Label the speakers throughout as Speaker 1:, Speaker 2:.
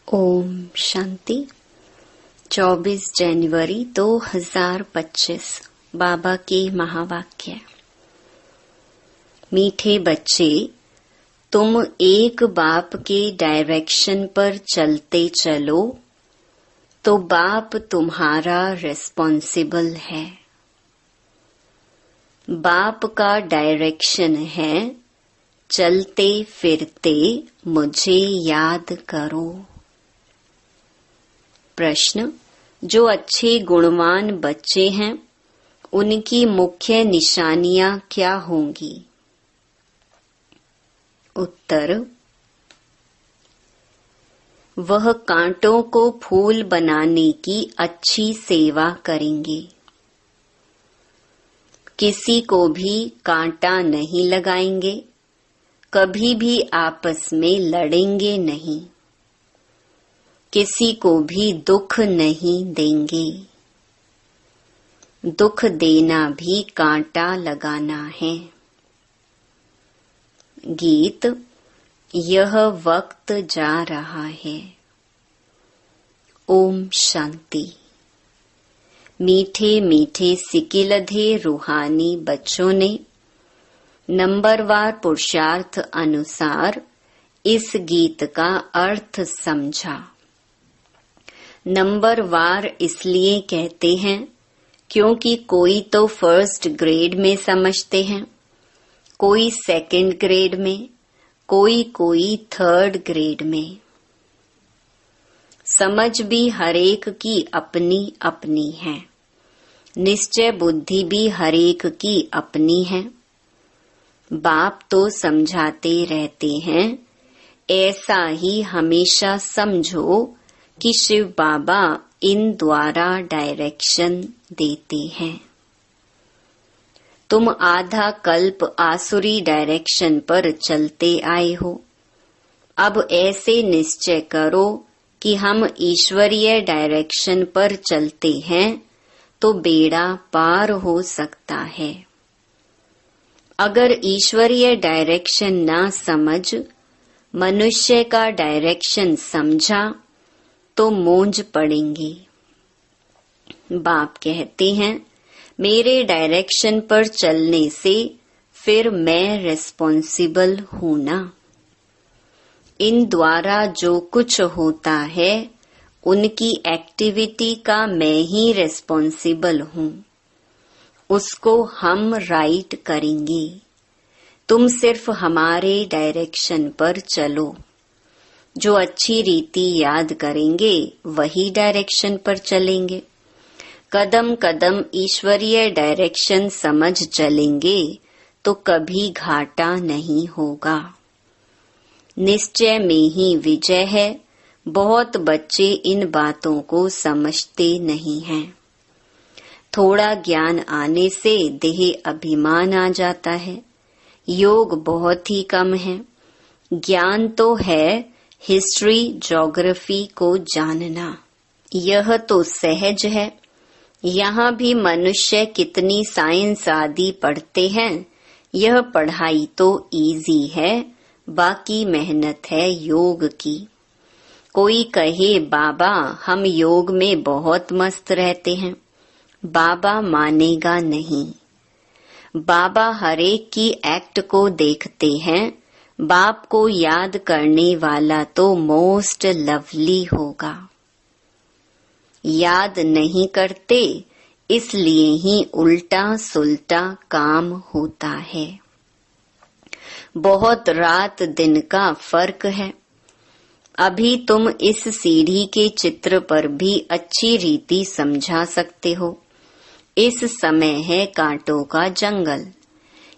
Speaker 1: ओम शांति। 24 जनवरी 2025 बाबा के महावाक्य। मीठे बच्चे, तुम एक बाप के डायरेक्शन पर चलते चलो तो बाप तुम्हारा रिस्पॉन्सिबल है। बाप का डायरेक्शन है, चलते फिरते मुझे याद करो। प्रश्न, जो अच्छे गुणवान बच्चे हैं उनकी मुख्य निशानियां क्या होंगी? उत्तर, वह कांटों को फूल बनाने की अच्छी सेवा करेंगे। किसी को भी कांटा नहीं लगाएंगे, कभी भी आपस में लड़ेंगे नहीं, किसी को भी दुख नहीं देंगे। दुख देना भी कांटा लगाना है। गीत, यह वक्त जा रहा है। ओम शांति। मीठे मीठे सिकिलधे रूहानी बच्चों ने नंबरवार पुरुषार्थ अनुसार इस गीत का अर्थ समझा। नंबरवार इसलिए कहते हैं क्योंकि कोई तो फर्स्ट ग्रेड में समझते हैं, कोई सेकंड ग्रेड में, कोई थर्ड ग्रेड में। समझ भी हरेक की अपनी अपनी है, निश्चय बुद्धि भी हरेक की अपनी है। बाप तो समझाते रहते हैं, ऐसा ही हमेशा समझो कि शिव बाबा इन द्वारा डायरेक्शन देते हैं। तुम आधा कल्प आसुरी डायरेक्शन पर चलते आए हो। अब ऐसे निश्चय करो कि हम ईश्वरीय डायरेक्शन पर चलते हैं तो बेड़ा पार हो सकता है। अगर ईश्वरीय डायरेक्शन ना समझ मनुष्य का डायरेक्शन समझा तो मूंझ पड़ेंगे। बाप कहते हैं, मेरे डायरेक्शन पर चलने से फिर मैं रिस्पॉन्सिबल हूं ना। इन द्वारा जो कुछ होता है उनकी एक्टिविटी का मैं ही रिस्पॉन्सिबल हूं, उसको हम राइट करेंगे। तुम सिर्फ हमारे डायरेक्शन पर चलो। जो अच्छी रीति याद करेंगे वही डायरेक्शन पर चलेंगे। कदम कदम ईश्वरीय डायरेक्शन समझ चलेंगे तो कभी घाटा नहीं होगा। निश्चय में ही विजय है। बहुत बच्चे इन बातों को समझते नहीं हैं। थोड़ा ज्ञान आने से देह अभिमान आ जाता है। योग बहुत ही कम है। ज्ञान तो है हिस्ट्री ज्योग्राफी को जानना, यह तो सहज है। यहाँ भी मनुष्य कितनी साइंस आदि पढ़ते हैं, यह पढ़ाई तो इजी है, बाकी मेहनत है योग की। कोई कहे बाबा हम योग में बहुत मस्त रहते हैं, बाबा मानेगा नहीं। बाबा हरेक की एक्ट को देखते हैं। बाप को याद करने वाला तो मोस्ट लवली होगा। याद नहीं करते इसलिए ही उल्टा सुल्टा काम होता है। बहुत रात दिन का फर्क है। अभी तुम इस सीढ़ी के चित्र पर भी अच्छी रीति समझा सकते हो। इस समय है कांटों का जंगल,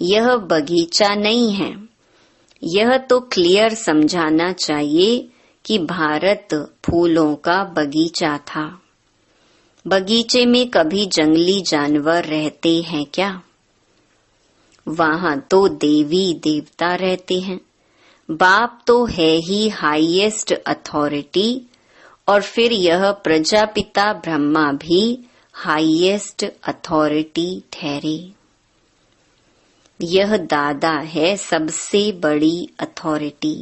Speaker 1: यह बगीचा नहीं है। यह तो क्लियर समझाना चाहिए कि भारत फूलों का बगीचा था। बगीचे में कभी जंगली जानवर रहते हैं क्या? वहां तो देवी देवता रहते हैं। बाप तो है ही हाईएस्ट अथॉरिटी, और फिर यह प्रजापिता ब्रह्मा भी हाईएस्ट अथॉरिटी ठहरे। यह दादा है सबसे बड़ी अथॉरिटी।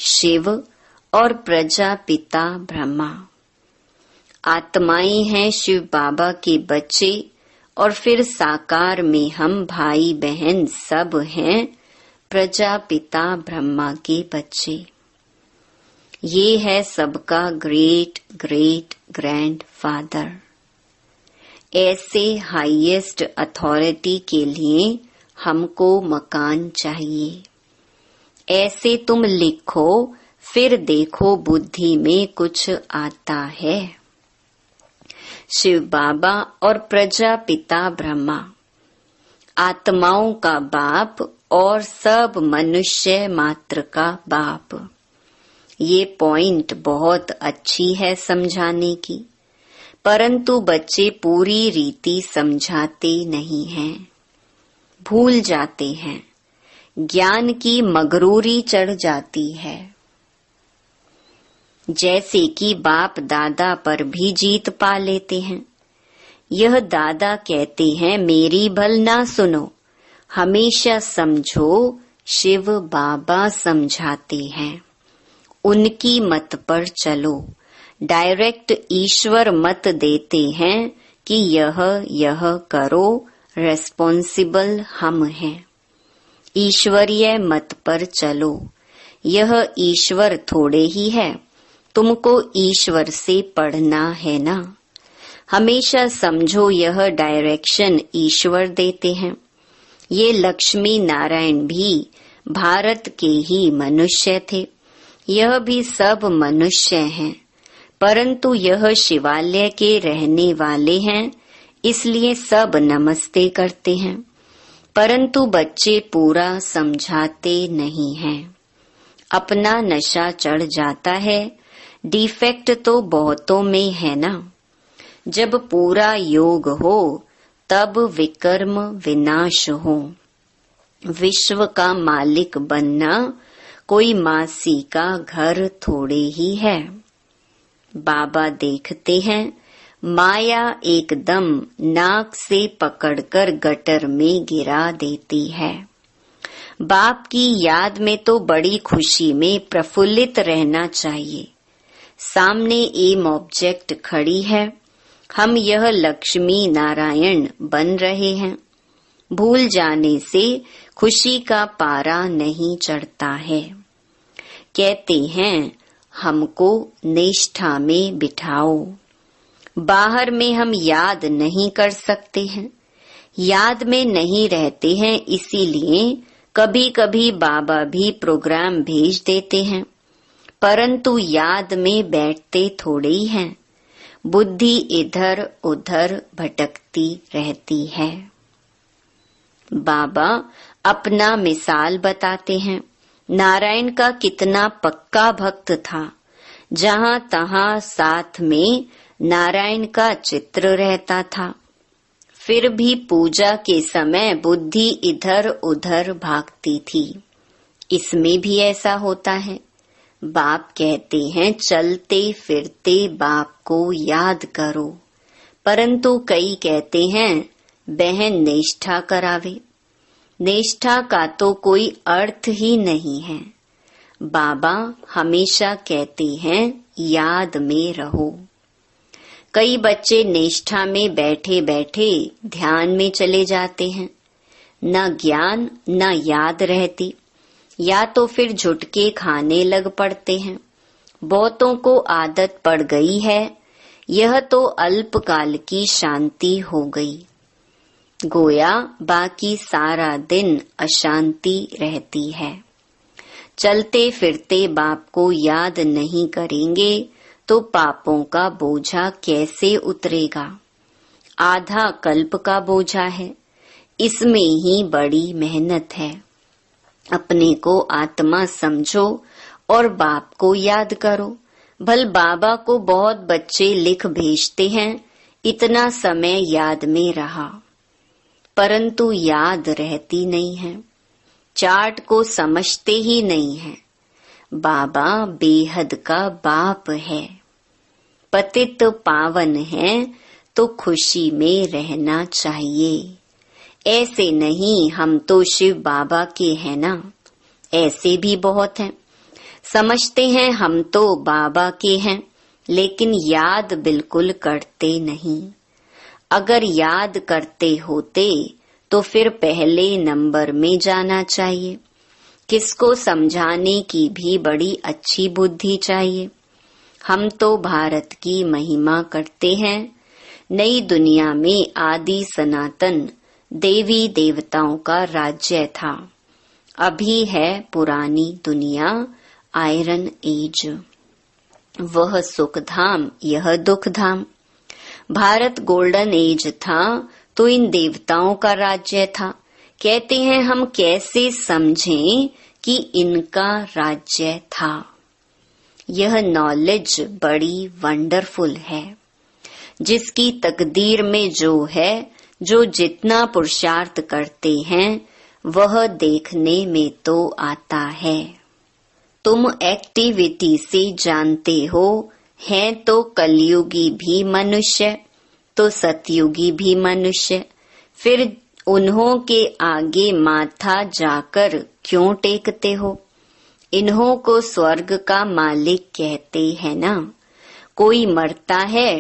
Speaker 1: शिव और प्रजापिता ब्रह्मा। आत्माएं हैं शिव बाबा के बच्चे और फिर साकार में हम भाई बहन सब हैं प्रजापिता ब्रह्मा के बच्चे। ये है सबका ग्रेट ग्रेट ग्रैंड फादर। ऐसे हाईएस्ट अथॉरिटी के लिए हमको मकान चाहिए। ऐसे तुम लिखो फिर देखो बुद्धि में कुछ आता है। शिव बाबा और प्रजापिता ब्रह्मा आत्माओं का बाप और सब मनुष्य मात्र का बाप। ये पॉइंट बहुत अच्छी है समझाने की, परंतु बच्चे पूरी रीति समझाते नहीं हैं, भूल जाते हैं। ज्ञान की मगरूरी चढ़ जाती है। जैसे कि बाप दादा पर भी जीत पा लेते हैं। यह दादा कहते हैं मेरी भल ना सुनो, हमेशा समझो शिव बाबा समझाते हैं। उनकी मत पर चलो। डायरेक्ट ईश्वर मत देते हैं कि यह करो, रेस्पॉन्सिबल हम हैं। ईश्वरीय मत पर चलो। यह ईश्वर थोड़े ही है, तुमको ईश्वर से पढ़ना है ना। हमेशा समझो यह डायरेक्शन ईश्वर देते हैं। ये लक्ष्मी नारायण भी भारत के ही मनुष्य थे। यह भी सब मनुष्य हैं, परंतु यह शिवालय के रहने वाले हैं, इसलिए सब नमस्ते करते हैं। परंतु बच्चे पूरा समझाते नहीं हैं। अपना नशा चढ़ जाता है। डिफेक्ट तो बहुतों में है ना। जब पूरा योग हो तब विकर्म विनाश हो। विश्व का मालिक बनना कोई मासी का घर थोड़े ही है। बाबा देखते हैं माया एकदम नाक से पकड़कर गटर में गिरा देती है। बाप की याद में तो बड़ी खुशी में प्रफुल्लित रहना चाहिए। सामने एम ऑब्जेक्ट खड़ी है, हम यह लक्ष्मी नारायण बन रहे हैं। भूल जाने से खुशी का पारा नहीं चढ़ता है। कहते हैं हमको निष्ठा में बिठाओ। बाहर में हम याद नहीं कर सकते हैं, याद में नहीं रहते हैं, इसीलिए कभी कभी बाबा भी प्रोग्राम भेज देते हैं, परंतु याद में बैठते थोड़े ही हैं। बुद्धि इधर उधर भटकती रहती है। बाबा अपना मिसाल बताते हैं। नारायण का कितना पक्का भक्त था। जहाँ तहाँ साथ में नारायण का चित्र रहता था। फिर भी पूजा के समय बुद्धि इधर उधर भागती थी। इसमें भी ऐसा होता है। बाप कहते हैं चलते फिरते बाप को याद करो, परंतु कई कहते हैं बहन निष्ठा करावे। निष्ठा का तो कोई अर्थ ही नहीं है। बाबा हमेशा कहते हैं याद में रहो। कई बच्चे निष्ठा में बैठे बैठे ध्यान में चले जाते हैं। न ज्ञान न याद रहती, या तो फिर झुटके खाने लग पड़ते हैं। बहुतों को आदत पड़ गई है। यह तो अल्पकाल की शांति हो गई। गोया बाकी सारा दिन अशांति रहती है। चलते फिरते बाप को याद नहीं करेंगे तो पापों का बोझा कैसे उतरेगा। आधा कल्प का बोझा है, इसमें ही बड़ी मेहनत है। अपने को आत्मा समझो और बाप को याद करो। भल बाबा को बहुत बच्चे लिख भेजते हैं इतना समय याद में रहा, परंतु याद रहती नहीं है। चार्ट को समझते ही नहीं है। बाबा बेहद का बाप है। पतित पावन है तो खुशी में रहना चाहिए। ऐसे नहीं हम तो शिव बाबा के हैं ना, ऐसे भी बहुत हैं। समझते हैं हम तो बाबा के हैं, लेकिन याद बिल्कुल करते नहीं। अगर याद करते होते तो फिर पहले नंबर में जाना चाहिए। किसको समझाने की भी बड़ी अच्छी बुद्धि चाहिए। हम तो भारत की महिमा करते हैं। नई दुनिया में आदि सनातन देवी देवताओं का राज्य था। अभी है पुरानी दुनिया, आयरन एज। वह सुख धाम, यह दुख धाम। भारत गोल्डन एज था तो इन देवताओं का राज्य था। कहते हैं हम कैसे समझें कि इनका राज्य था। यह नॉलेज बड़ी वंडरफुल है। जिसकी तकदीर में जो है, जो जितना पुरुषार्थ करते हैं, वह देखने में तो आता है। तुम एक्टिविटी से जानते हो, हैं तो कलयुगी भी मनुष्य, तो सतयुगी भी मनुष्य। फिर उन्हों के आगे माथा जाकर क्यों टेकते हो। इन्हों को स्वर्ग का मालिक कहते हैं ना। कोई मरता है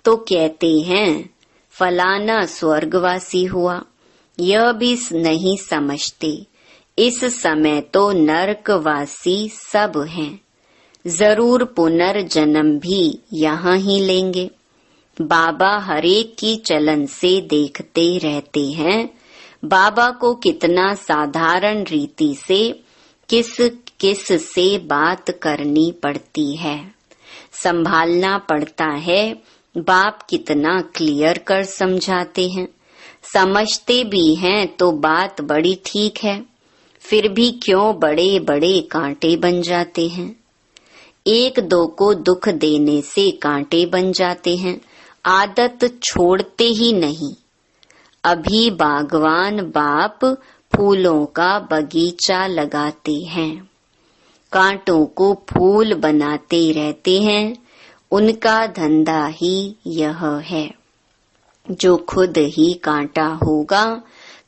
Speaker 1: तो कहते हैं फलाना स्वर्गवासी हुआ। यह भी नहीं समझते इस समय तो नरकवासी सब हैं। जरूर पुनर्जन्म भी यहाँ ही लेंगे। बाबा हरेक की चलन से देखते रहते हैं। बाबा को कितना साधारण रीति से किस किस से बात करनी पड़ती है, संभालना पड़ता है। बाप कितना क्लियर कर समझाते हैं। समझते भी हैं तो बात बड़ी ठीक है, फिर भी क्यों बड़े बड़े कांटे बन जाते हैं। एक दो को दुख देने से कांटे बन जाते हैं, आदत छोड़ते ही नहीं। अभी बागवान बाप फूलों का बगीचा लगाते हैं, कांटों को फूल बनाते रहते हैं। उनका धंधा ही यह है। जो खुद ही कांटा होगा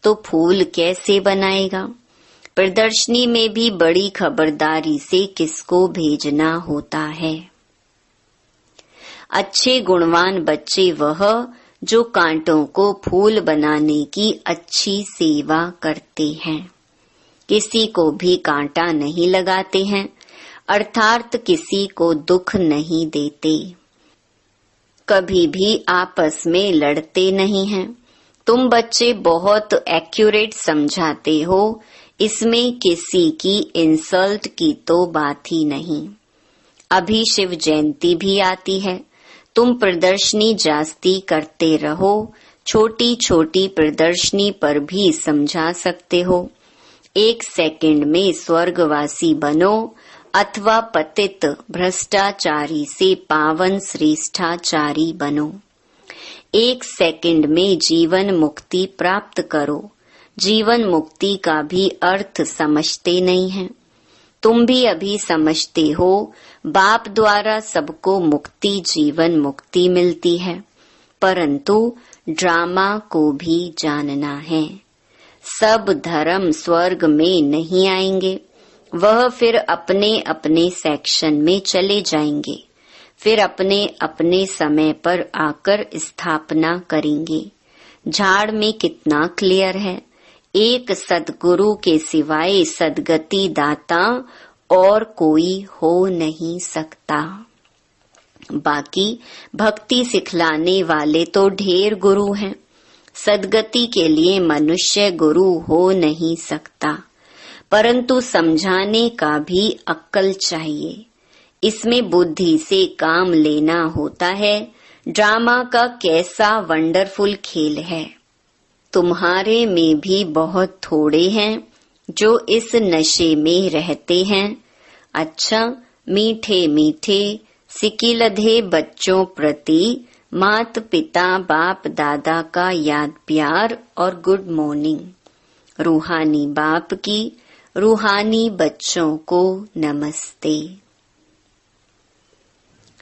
Speaker 1: तो फूल कैसे बनाएगा। प्रदर्शनी में भी बड़ी खबरदारी से किसको भेजना होता है। अच्छे गुणवान बच्चे वह जो कांटों को फूल बनाने की अच्छी सेवा करते हैं। किसी को भी कांटा नहीं लगाते हैं, अर्थात किसी को दुख नहीं देते। कभी भी आपस में लड़ते नहीं हैं। तुम बच्चे बहुत एक्यूरेट समझाते हो, इसमें किसी की इंसल्ट की तो बात ही नहीं। अभी शिव जयंती भी आती है। तुम प्रदर्शनी जास्ती करते रहो। छोटी छोटी प्रदर्शनी पर भी समझा सकते हो। 1 सेकंड में स्वर्गवासी बनो अथवा पतित भ्रष्टाचारी से पावन श्रेष्ठाचारी बनो। 1 सेकंड में जीवन मुक्ति प्राप्त करो। जीवन मुक्ति का भी अर्थ समझते नहीं हैं। तुम भी अभी समझते हो, बाप द्वारा सबको मुक्ति जीवन मुक्ति मिलती है, परंतु ड्रामा को भी जानना है। सब धर्म स्वर्ग में नहीं आएंगे, वह फिर अपने अपने सेक्शन में चले जाएंगे, फिर अपने अपने समय पर आकर स्थापना करेंगे। झाड़ में कितना क्लियर है। एक सद्गुरु के सिवाय सद्गति दाता और कोई हो नहीं सकता। बाकी भक्ति सिखलाने वाले तो ढेर गुरु हैं। सद्गति के लिए मनुष्य गुरु हो नहीं सकता, परंतु समझाने का भी अक्ल चाहिए। इसमें बुद्धि से काम लेना होता है। ड्रामा का कैसा वंडरफुल खेल है। तुम्हारे में भी बहुत थोड़े हैं जो इस नशे में रहते हैं। अच्छा, मीठे मीठे सिकिलधे बच्चों प्रति मात पिता बाप दादा का याद प्यार और गुड मॉर्निंग। रूहानी बाप की रूहानी बच्चों को नमस्ते।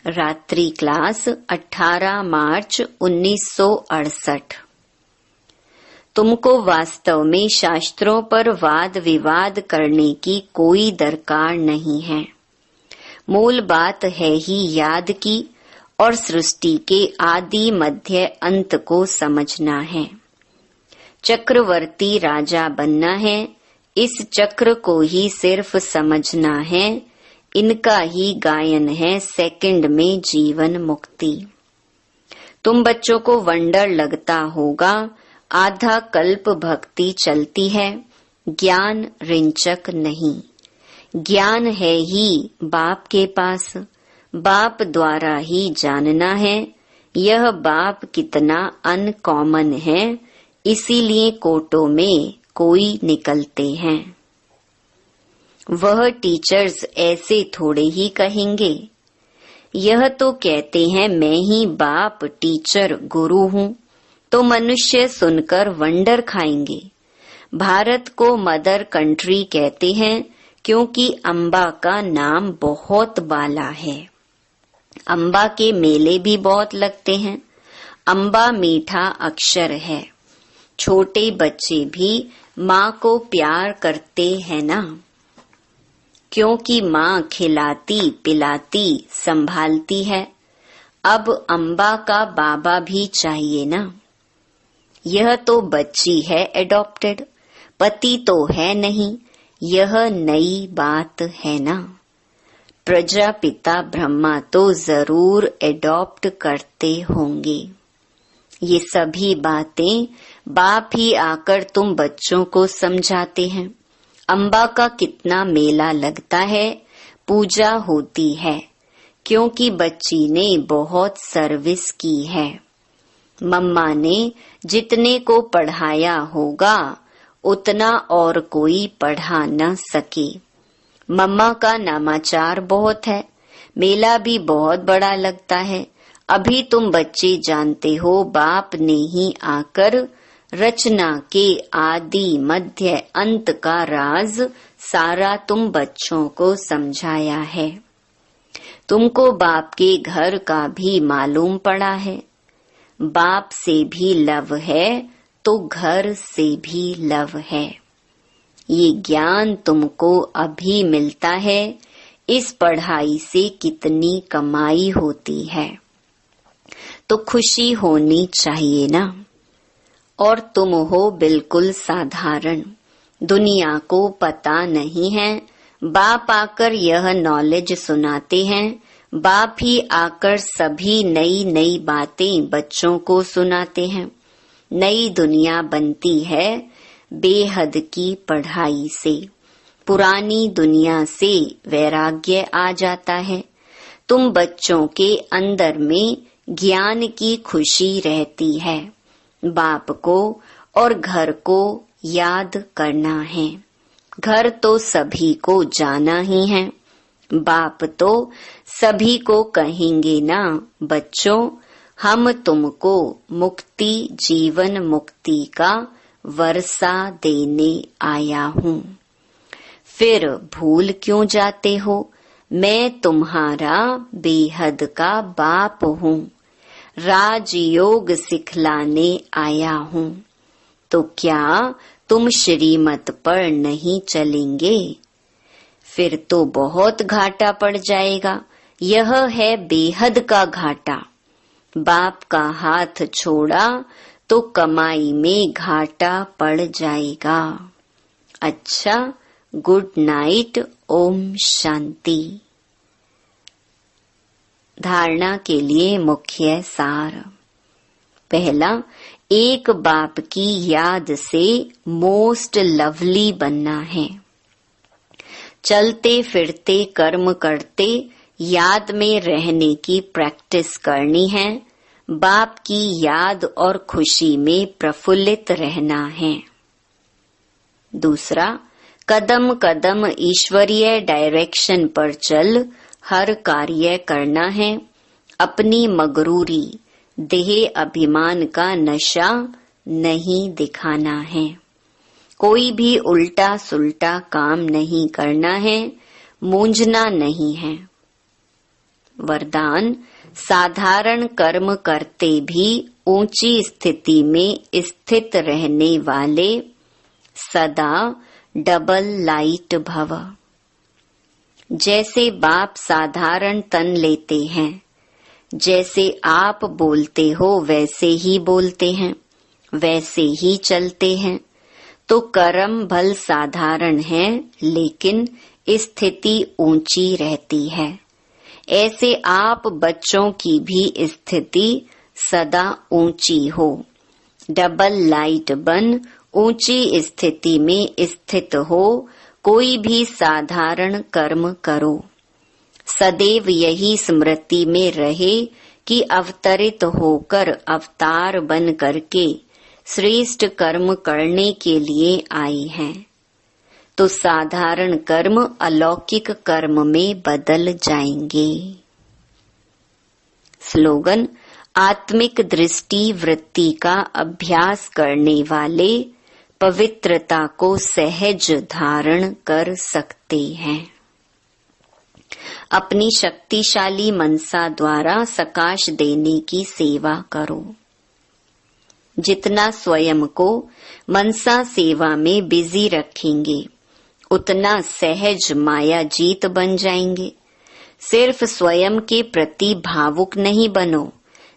Speaker 1: रात्रि क्लास 18 मार्च 1968। तुमको वास्तव में शास्त्रों पर वाद विवाद करने की कोई दरकार नहीं है। मूल बात है ही याद की और सृष्टि के आदि मध्य अंत को समझना है। चक्रवर्ती राजा बनना है, इस चक्र को ही सिर्फ समझना है। इनका ही गायन है सेकंड में जीवन मुक्ति। तुम बच्चों को वंडर लगता होगा, आधा कल्प भक्ति चलती है, ज्ञान रिंचक नहीं। ज्ञान है ही बाप के पास, बाप द्वारा ही जानना है। यह बाप कितना अनकॉमन है, इसीलिए कोटों में कोई निकलते हैं। वह टीचर्स ऐसे थोड़े ही कहेंगे। यह तो कहते हैं मैं ही बाप टीचर गुरु हूँ, तो मनुष्य सुनकर वंडर खाएंगे। भारत को मदर कंट्री कहते हैं क्योंकि अम्बा का नाम बहुत बाला है। अम्बा के मेले भी बहुत लगते हैं। अम्बा मीठा अक्षर है। छोटे बच्चे भी माँ को प्यार करते हैं ना, क्योंकि माँ खिलाती पिलाती संभालती है। अब अम्बा का बाबा भी चाहिए ना। यह तो बच्ची है एडॉप्टेड, पति तो है नहीं, यह नई बात है ना। प्रजापिता ब्रह्मा तो जरूर एडॉप्ट करते होंगे। ये सभी बातें बाप ही आकर तुम बच्चों को समझाते हैं। अम्बा का कितना मेला लगता है, पूजा होती है, क्योंकि बच्ची ने बहुत सर्विस की है। मम्मा ने जितने को पढ़ाया होगा उतना और कोई पढ़ा न सके। मम्मा का नामाचार बहुत है, मेला भी बहुत बड़ा लगता है। अभी तुम बच्चे जानते हो बाप ने ही आकर रचना के आदि मध्य अंत का राज सारा तुम बच्चों को समझाया है। तुमको बाप के घर का भी मालूम पड़ा है। बाप से भी लव है तो घर से भी लव है। ये ज्ञान तुमको अभी मिलता है। इस पढ़ाई से कितनी कमाई होती है, तो खुशी होनी चाहिए ना। और तुम हो बिल्कुल साधारण, दुनिया को पता नहीं है। बाप आकर यह नॉलेज सुनाते हैं। बाप ही आकर सभी नई नई बातें बच्चों को सुनाते हैं। नई दुनिया बनती है बेहद की पढ़ाई से। पुरानी दुनिया से वैराग्य आ जाता है। तुम बच्चों के अंदर में ज्ञान की खुशी रहती है। बाप को और घर को याद करना है। घर तो सभी को जाना ही है। बाप तो सभी को कहेंगे ना, बच्चों हम तुमको मुक्ति जीवन मुक्ति का वर्षा देने आया हूँ। फिर भूल क्यों जाते हो, मैं तुम्हारा बेहद का बाप हूँ। राजयोग सिखलाने आया हूँ। तो क्या तुम श्रीमत पर नहीं चलेंगे? फिर तो बहुत घाटा पड़ जाएगा। यह है बेहद का घाटा। बाप का हाथ छोड़ा तो कमाई में घाटा पड़ जाएगा। अच्छा, गुड नाइट, ओम शांति। धारणा के लिए मुख्य सार। पहला, एक बाप की याद से मोस्ट लवली बनना है। चलते फिरते कर्म करते याद में रहने की प्रैक्टिस करनी है। बाप की याद और खुशी में प्रफुल्लित रहना है। दूसरा, कदम कदम ईश्वरीय डायरेक्शन पर चल हर कार्य करना है। अपनी मगरूरी देह अभिमान का नशा नहीं दिखाना है। कोई भी उल्टा सुल्टा काम नहीं करना है, मूंझना नहीं है। वरदान, साधारण कर्म करते भी ऊंची स्थिति में स्थित रहने वाले सदा डबल लाइट भव। जैसे बाप साधारण तन लेते हैं, जैसे आप बोलते हो वैसे ही बोलते हैं, वैसे ही चलते हैं, तो कर्म भल साधारण है लेकिन स्थिति ऊंची रहती है। ऐसे आप बच्चों की भी स्थिति सदा ऊंची हो। डबल लाइट बन ऊंची स्थिति में स्थित हो, कोई भी साधारण कर्म करो। सदैव यही स्मृति में रहे कि अवतरित होकर अवतार बन करके श्रेष्ठ कर्म करने के लिए आई हैं, तो साधारण कर्म अलौकिक कर्म में बदल जाएंगे। स्लोगन: आत्मिक दृष्टि वृत्ति का अभ्यास करने वाले पवित्रता को सहज धारण कर सकते हैं। अपनी शक्तिशाली मनसा द्वारा सकाश देने की सेवा करो। जितना स्वयं को मनसा सेवा में बिजी रखेंगे, उतना सहज माया जीत बन जाएंगे। सिर्फ स्वयं के प्रति भावुक नहीं बनो,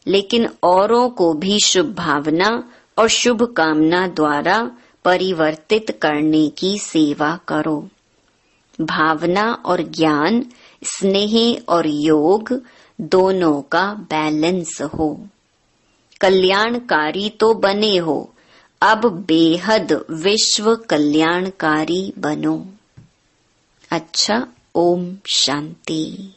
Speaker 1: लेकिन औरों को भी शुभ भावना और शुभ कामना द्वारा परिवर्तित करने की सेवा करो। भावना और ज्ञान, स्नेह और योग दोनों का बैलेंस हो। कल्याणकारी तो बने हो, अब बेहद विश्व कल्याणकारी बनो। अच्छा, ओम शांति।